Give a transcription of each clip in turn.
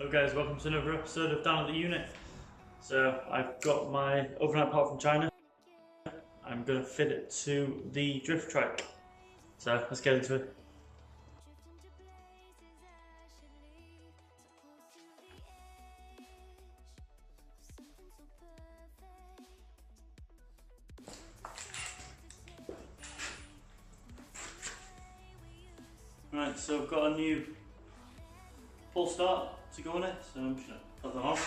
Hello guys, welcome to another episode of Down at the Unit. So I've got my overnight part from China. I'm going to fit it to the drift trike. So let's get into it. Right, so I've got a new pull start to go on it, so I'm just going to put that on.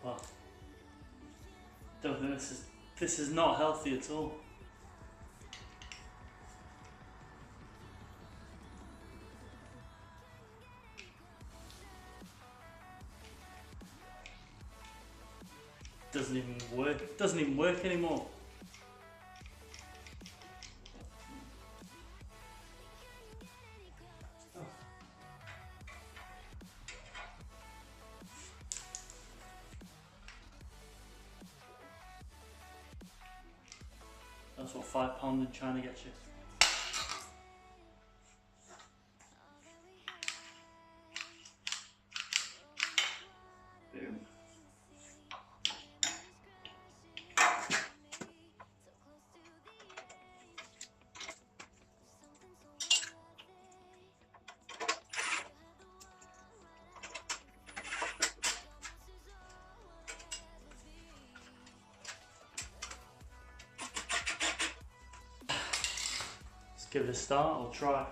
Well, don't think this is not healthy at all. Doesn't even work. It doesn't even work anymore. That's what £5 in China gets you. Boom. Let's give it a start, or try.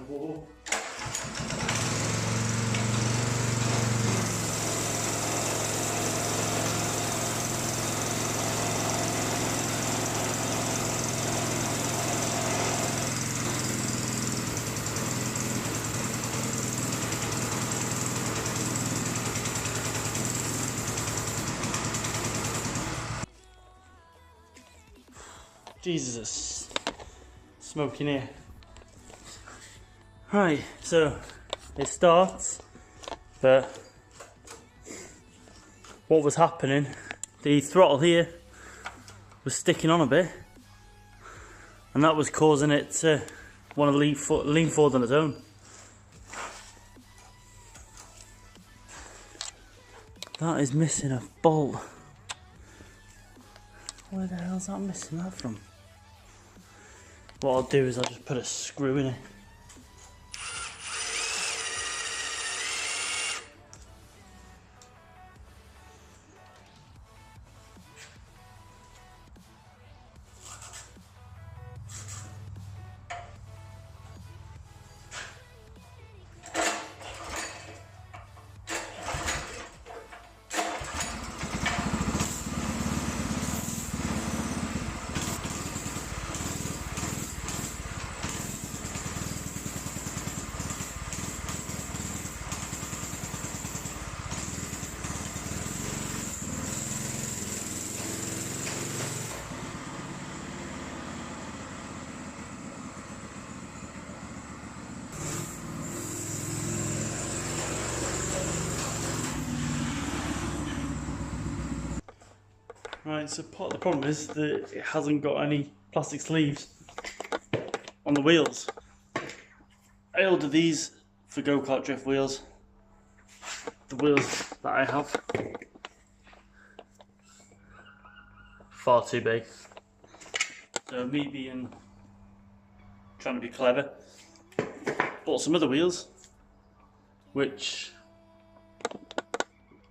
Whoa. Jesus, smoking here. Right, so it starts, but what was happening, the throttle here was sticking on a bit, and that was causing it to want to lean forward on its own. That is missing a bolt. Where the hell is that missing that from? What I'll do is I'll just put a screw in it. Right, so part of the problem is that it hasn't got any plastic sleeves on the wheels. I ordered these for go-kart drift wheels. The wheels that I have, far too big. So me being trying to be clever, bought some other wheels, which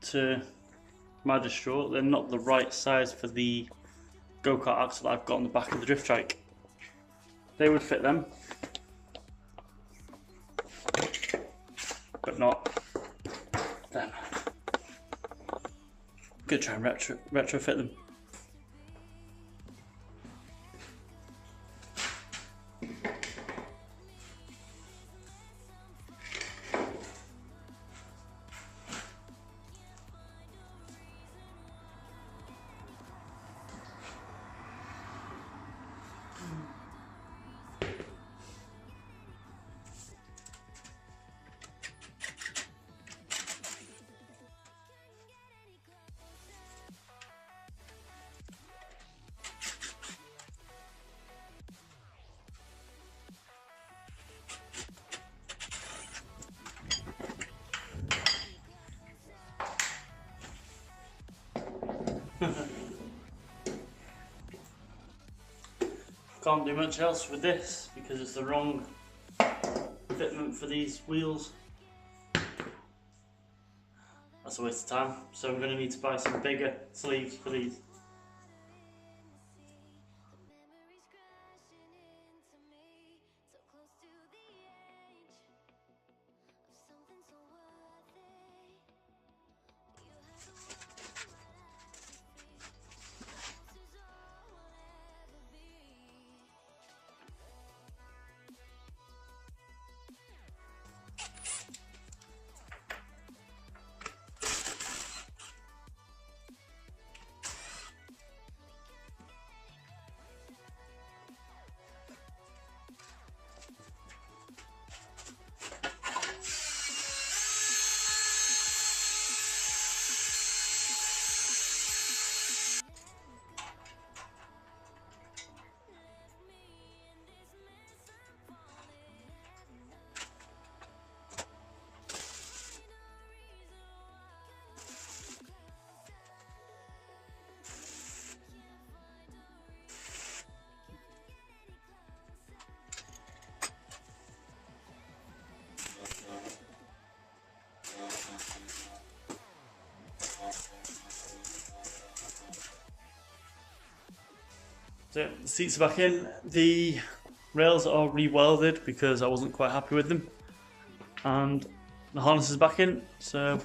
to my distraught, they're not the right size for the go-kart axle that I've got on the back of the drift trike. They would fit them, but not them. I'm gonna try and retrofit them. Can't do much else with this because it's the wrong fitment for these wheels. That's a waste of time, so I'm going to need to buy some bigger sleeves for these. So the seats are back in. The rails are re-welded because I wasn't quite happy with them, and the harness is back in. So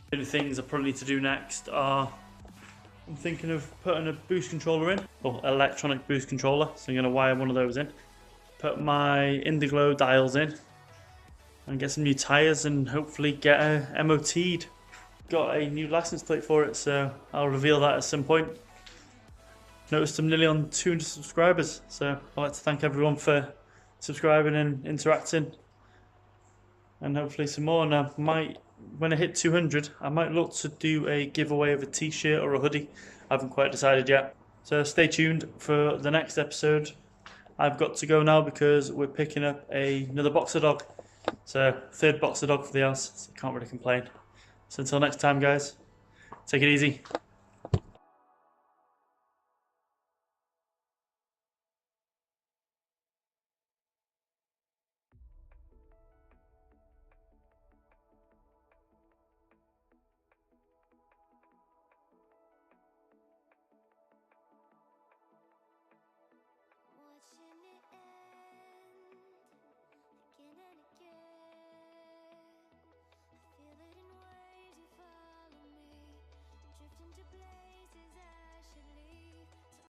the only things I probably need to do next are, I'm thinking of putting a boost controller in, or electronic boost controller, so I'm going to wire one of those in, put my Indiglo dials in, and get some new tyres and hopefully get a MOT'd. Got a new license plate for it, so I'll reveal that at some point. Noticed I'm nearly on 200 subscribers, so I'd like to thank everyone for subscribing and interacting, and hopefully some more. And I might, when I hit 200, I might look to do a giveaway of a t-shirt or a hoodie. I haven't quite decided yet. So stay tuned for the next episode. I've got to go now because we're picking up another boxer dog. So third boxer dog for the house, so can't really complain. So until next time guys, take it easy.